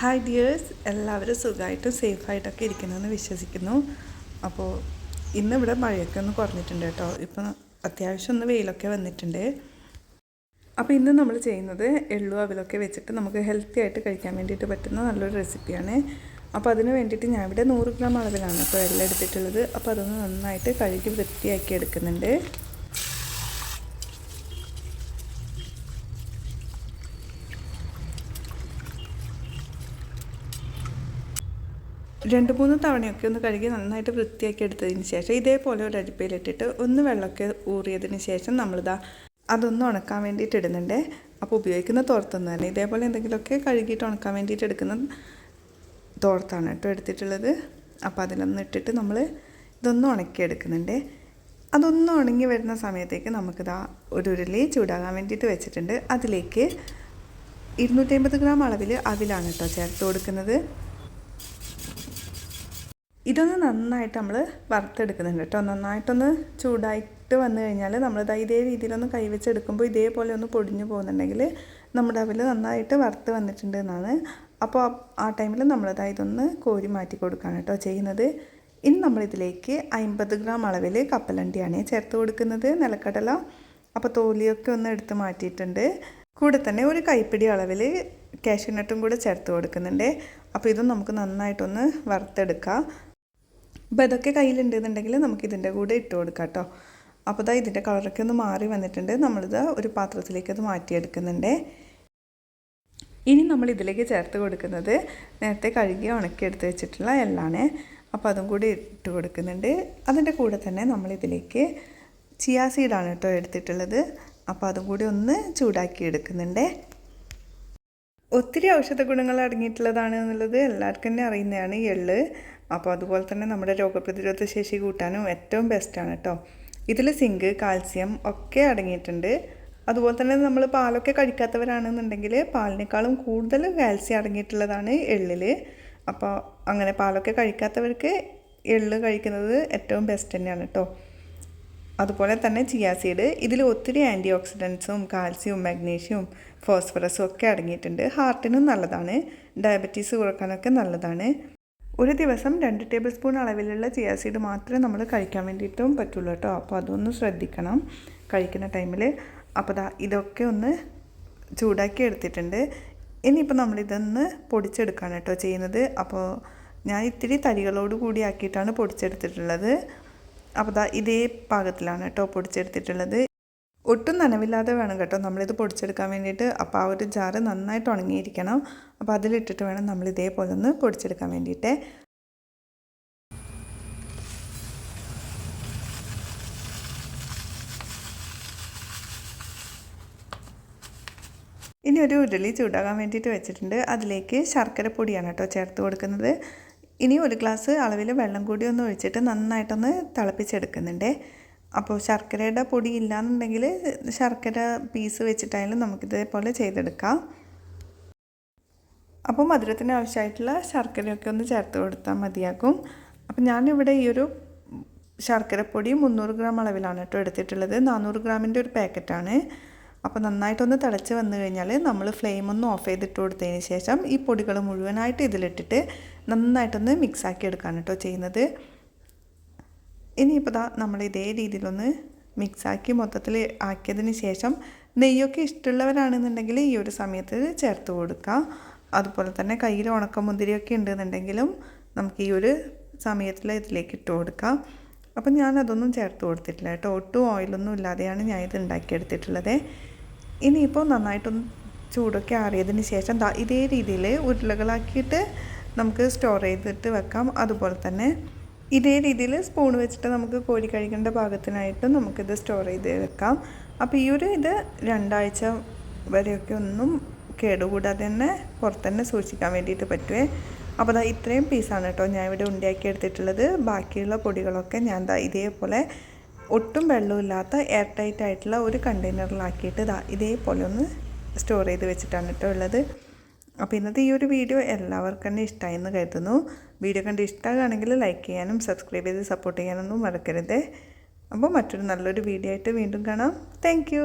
Hi dears, എല്ലാവരും സുഖമായിട്ടും സേഫായിട്ടൊക്കെ ഇരിക്കുന്നതെന്ന് വിശ്വസിക്കുന്നു. അപ്പോൾ ഇന്നിവിടെ മഴയൊക്കെ ഒന്ന് കുറഞ്ഞിട്ടുണ്ട് കേട്ടോ. ഇപ്പം അത്യാവശ്യം ഒന്ന് വെയിലൊക്കെ വന്നിട്ടുണ്ട്. അപ്പോൾ ഇന്ന് നമ്മൾ ചെയ്യുന്നത് എള്ളു അവിലൊക്കെ വെച്ചിട്ട് നമുക്ക് ഹെൽത്തി ആയിട്ട് കഴിക്കാൻ വേണ്ടിയിട്ട് പറ്റുന്ന നല്ലൊരു റെസിപ്പിയാണ്. അപ്പോൾ അതിന് വേണ്ടിയിട്ട് ഞാൻ ഇവിടെ 100 ഗ്രാം അളവിലാണ് ഇപ്പോൾ എല്ലാം എടുത്തിട്ടുള്ളത്. അപ്പോൾ അതൊന്ന് നന്നായിട്ട് കഴുകി വൃത്തിയാക്കി എടുക്കുന്നുണ്ട്. രണ്ട് മൂന്ന് തവണയൊക്കെ ഒന്ന് കഴുകി നന്നായിട്ട് വൃത്തിയാക്കി എടുത്തതിന് ശേഷം ഇതേപോലെ ഒരു അരിപ്പയിലിട്ടിട്ട് ഒന്ന് വെള്ളമൊക്കെ ഊറിയതിന് ശേഷം നമ്മളിതാ അതൊന്ന് ഉണക്കാൻ വേണ്ടിയിട്ട് ഇടുന്നുണ്ട്. അപ്പോൾ ഉപയോഗിക്കുന്ന തോർത്തൊന്നും തന്നെ ഇതേപോലെ എന്തെങ്കിലുമൊക്കെ കഴുകിയിട്ട് ഉണക്കാൻ വേണ്ടിയിട്ട് എടുക്കുന്ന തോർത്താണ് കേട്ടോ എടുത്തിട്ടുള്ളത്. അപ്പോൾ അതിലൊന്ന് ഇട്ടിട്ട് നമ്മൾ ഇതൊന്ന് ഉണക്കിയെടുക്കുന്നുണ്ട്. അതൊന്ന് ഉണങ്ങി വരുന്ന സമയത്തേക്ക് നമുക്കിതാ ഒരു ഉരുളി ചൂടാകാൻ വേണ്ടിയിട്ട് വെച്ചിട്ടുണ്ട്. അതിലേക്ക് 250 ഗ്രാം അളവിൽ അവിലാണ് കേട്ടോ ചേർത്ത് കൊടുക്കുന്നത്. ഇതൊന്ന് നന്നായിട്ട് നമ്മൾ വറുത്തെടുക്കുന്നുണ്ട് കേട്ടോ. നന്നായിട്ടൊന്ന് ചൂടായിട്ട് വന്നു കഴിഞ്ഞാൽ നമ്മളിത് ഇതേ രീതിയിലൊന്ന് കൈവച്ചെടുക്കുമ്പോൾ ഇതേപോലെ ഒന്ന് പൊടിഞ്ഞു പോകുന്നുണ്ടെങ്കിൽ നമ്മുടെ അവിൽ നന്നായിട്ട് വറുത്ത് വന്നിട്ടുണ്ട് എന്നാണ്. അപ്പോൾ ആ ടൈമിൽ നമ്മളിത് ഇതൊന്ന് കോരി മാറ്റി കൊടുക്കുകയാണ് കേട്ടോ ചെയ്യുന്നത്. ഇനി നമ്മളിതിലേക്ക് 50 ഗ്രാം അളവിൽ കപ്പലണ്ടിയാണ് ചേർത്ത് കൊടുക്കുന്നത്, നിലക്കടല. അപ്പോൾ തോലിയൊക്കെ ഒന്ന് എടുത്ത് മാറ്റിയിട്ടുണ്ട്. കൂടെ തന്നെ ഒരു കൈപ്പിടി അളവിൽ കാഷ്യൂനട്ടും കൂടെ ചേർത്ത് കൊടുക്കുന്നുണ്ട്. അപ്പോൾ ഇതും നമുക്ക് നന്നായിട്ടൊന്ന് വറുത്തെടുക്കാം. അപ്പോൾ ഇതൊക്കെ കയ്യിലുണ്ടെന്നുണ്ടെങ്കിൽ നമുക്കിതിൻ്റെ കൂടെ ഇട്ട് കൊടുക്കാം കേട്ടോ. അപ്പോൾ ഇതിൻ്റെ കളറൊക്കെ ഒന്ന് മാറി വന്നിട്ടുണ്ട്. നമ്മളിത് ഒരു പാത്രത്തിലേക്ക് അത് മാറ്റിയെടുക്കുന്നുണ്ട്. ഇനി നമ്മൾ ഇതിലേക്ക് ചേർത്ത് കൊടുക്കുന്നത് നേരത്തെ കഴുകി ഉണക്കിയെടുത്ത് വെച്ചിട്ടുള്ള എള്ളാണ്. അപ്പോൾ അതും കൂടി ഇട്ട് കൊടുക്കുന്നുണ്ട്. അതിൻ്റെ കൂടെ തന്നെ നമ്മളിതിലേക്ക് ചിയാ സീഡാണ് കേട്ടോ എടുത്തിട്ടുള്ളത്. അപ്പോൾ അതും കൂടി ഒന്ന് ചൂടാക്കി എടുക്കുന്നുണ്ട്. ഒത്തിരി ഔഷധ ഗുണങ്ങൾ അടങ്ങിയിട്ടുള്ളതാണ് എന്നുള്ളത് എല്ലാവർക്കും തന്നെ അറിയുന്നതാണ് ഈ എള്ള്. അപ്പോൾ അതുപോലെ തന്നെ നമ്മുടെ രോഗപ്രതിരോധ ശേഷി കൂട്ടാനും ഏറ്റവും ബെസ്റ്റാണ് കേട്ടോ. ഇതിൽ സിങ്ക്, കാൽസ്യം ഒക്കെ അടങ്ങിയിട്ടുണ്ട്. അതുപോലെ തന്നെ നമ്മൾ പാലൊക്കെ കഴിക്കാത്തവരാണെന്നുണ്ടെങ്കിൽ പാലിനേക്കാളും കൂടുതൽ കാൽസ്യം അടങ്ങിയിട്ടുള്ളതാണ് എള്ളിൽ. അപ്പോൾ അങ്ങനെ പാലൊക്കെ കഴിക്കാത്തവർക്ക് എള്ള് കഴിക്കുന്നത് ഏറ്റവും ബെസ്റ്റ് തന്നെയാണ് കേട്ടോ. അതുപോലെ തന്നെ ചിയാ സീഡ്, ഇതിൽ ഒത്തിരി ആൻറ്റി ഓക്സിഡൻസും കാൽസ്യവും മാഗ്നീഷ്യവും ഫോസ്ഫറസും ഒക്കെ അടങ്ങിയിട്ടുണ്ട്. ഹാർട്ടിനും നല്ലതാണ്, ഡയബറ്റീസ് കുറക്കാനൊക്കെ നല്ലതാണ്. ഒരു ദിവസം 2 ടേബിൾ സ്പൂൺ അളവിലുള്ള ചിയാ സീഡ് മാത്രമേ നമ്മൾ കഴിക്കാൻ വേണ്ടിയിട്ടും പറ്റുള്ളൂ കേട്ടോ. അപ്പോൾ അതൊന്ന് ശ്രദ്ധിക്കണം കഴിക്കുന്ന ടൈമിൽ. അപ്പോൾ ഇതൊക്കെ ഒന്ന് ചൂടാക്കി എടുത്തിട്ടുണ്ട്. ഇനിയിപ്പോൾ നമ്മളിതൊന്ന് പൊടിച്ചെടുക്കുകയാണ് കേട്ടോ ചെയ്യുന്നത്. അപ്പോൾ ഞാൻ ഇത്തിരി തരികളോട് കൂടി ആക്കിയിട്ടാണ് പൊടിച്ചെടുത്തിട്ടുള്ളത്. അപ്പോൾ ഇതേ പാകത്തിലാണ് കേട്ടോ പൊടിച്ചെടുത്തിട്ടുള്ളത്. ഒട്ടും നനവില്ലാതെ വേണം കേട്ടോ നമ്മളിത് പൊടിച്ചെടുക്കാൻ വേണ്ടിയിട്ട്. അപ്പോൾ ആ ഒരു ജാറ് നന്നായിട്ട് ഉണങ്ങിയിരിക്കണം. അപ്പോൾ അതിലിട്ടിട്ട് വേണം നമ്മൾ ഇതേപോലെ ഒന്ന് പൊടിച്ചെടുക്കാൻ വേണ്ടിയിട്ട്. ഇനി ഒരു ഉരുളി ചൂടാകാൻ വേണ്ടിയിട്ട് വെച്ചിട്ടുണ്ട്. അതിലേക്ക് ശർക്കര പൊടിയാണ് കേട്ടോ ചേർത്ത് കൊടുക്കുന്നത്. ഇനി ഒരു ഗ്ലാസ് അളവിൽ വെള്ളം കൂടി ഒന്ന് ഒഴിച്ചിട്ട് നന്നായിട്ടൊന്ന് തിളപ്പിച്ചെടുക്കുന്നുണ്ട്. അപ്പോൾ ശർക്കരയുടെ പൊടി ഇല്ലയെന്നുണ്ടെങ്കിൽ ശർക്കര പീസ് വെച്ചിട്ടായാലും നമുക്കിതേപോലെ ചെയ്തെടുക്കാം. അപ്പോൾ മധുരത്തിന് ആവശ്യമായിട്ടുള്ള ശർക്കരയൊക്കെ ഒന്ന് ചേർത്ത് കൊടുത്താൽ മതിയാകും. അപ്പോൾ ഞാനിവിടെ ഈ ഒരു ശർക്കരപ്പൊടി 300 ഗ്രാം അളവിലാണ് കേട്ടോ എടുത്തിട്ടുള്ളത്. 400 ഗ്രാമിൻ്റെ ഒരു പാക്കറ്റാണ്. അപ്പോൾ നന്നായിട്ടൊന്ന് തിളച്ച് വന്നു കഴിഞ്ഞാൽ നമ്മൾ ഫ്ലെയിം ഒന്ന് ഓഫ് ചെയ്തിട്ട് കൊടുത്തതിന് ശേഷം ഈ പൊടികൾ മുഴുവനായിട്ട് ഇതിലിട്ടിട്ട് നന്നായിട്ടൊന്ന് മിക്സാക്കി എടുക്കുകയാണ് കേട്ടോ ചെയ്യുന്നത്. ഇനിയിപ്പോൾ നമ്മൾ ഇതേ രീതിയിലൊന്ന് മിക്സാക്കി മൊത്തത്തിൽ ആക്കിയതിന് ശേഷം നെയ്യൊക്കെ ഇഷ്ടമുള്ളവരാണെന്നുണ്ടെങ്കിൽ ഈ ഒരു സമയത്ത് ചേർത്ത് കൊടുക്കാം. അതുപോലെ തന്നെ കയ്യിൽ ഉണക്കമുന്തിരിയൊക്കെ ഉണ്ടെന്നുണ്ടെങ്കിലും നമുക്ക് ഈ ഒരു സമയത്തിൽ ഇതിലേക്ക് ഇട്ട് കൊടുക്കാം. അപ്പം ഞാനതൊന്നും ചേർത്ത് കൊടുത്തിട്ടില്ല കേട്ടോ. ഒട്ടും ഓയിലൊന്നും ഇല്ലാതെയാണ് ഞാൻ ഇത് ഉണ്ടാക്കിയെടുത്തിട്ടുള്ളത്. ഇനിയിപ്പോൾ നന്നായിട്ടൊന്ന് ചൂടൊക്കെ ആറിയതിന് ശേഷം ഇതേ രീതിയിൽ ഉരുളകളാക്കിയിട്ട് നമുക്ക് സ്റ്റോർ ചെയ്തിട്ട് വെക്കാം. അതുപോലെ തന്നെ ഇതേ രീതിയിൽ സ്പൂൺ വെച്ചിട്ട് നമുക്ക് കോരി കഴിക്കേണ്ട പാകത്തിനായിട്ട് നമുക്കിത് സ്റ്റോർ ചെയ്ത് വെക്കാം. അപ്പോൾ ഈ ഒരു ഇത് 2 ആഴ്ച വരെയൊക്കെ ഒന്നും കേടുകൂടാതെ തന്നെ പുറത്തുതന്നെ സൂക്ഷിക്കാൻ വേണ്ടിയിട്ട് പറ്റുമേ. അപ്പോൾ ഇത്രയും പീസാണ് കേട്ടോ ഞാൻ ഇവിടെ ഉണ്ടാക്കി എടുത്തിട്ടുള്ളത്. ബാക്കിയുള്ള പൊടികളൊക്കെ ഞാൻ ഇതേപോലെ ഒട്ടും വെള്ളമില്ലാത്ത എയർ ടൈറ്റ് ആയിട്ടുള്ള ഒരു കണ്ടെയ്നറിലാക്കിയിട്ട് ഇതേപോലെ ഒന്ന് സ്റ്റോർ ചെയ്ത് വെച്ചിട്ടാണ് കേട്ടോ ഉള്ളത്. അപ്പോൾ ഇന്നത്തെ ഈ ഒരു വീഡിയോ എല്ലാവർക്കും തന്നെ ഇഷ്ടമായി എന്ന് കരുതുന്നു. വീഡിയോ കണ്ട് ഇഷ്ടമാകുകയാണെങ്കിൽ ലൈക്ക് ചെയ്യാനും സബ്സ്ക്രൈബ് ചെയ്ത് സപ്പോർട്ട് ചെയ്യാനൊന്നും മറക്കരുത്. അപ്പോൾ മറ്റൊരു നല്ലൊരു വീഡിയോ ആയിട്ട് വീണ്ടും കാണാം. താങ്ക്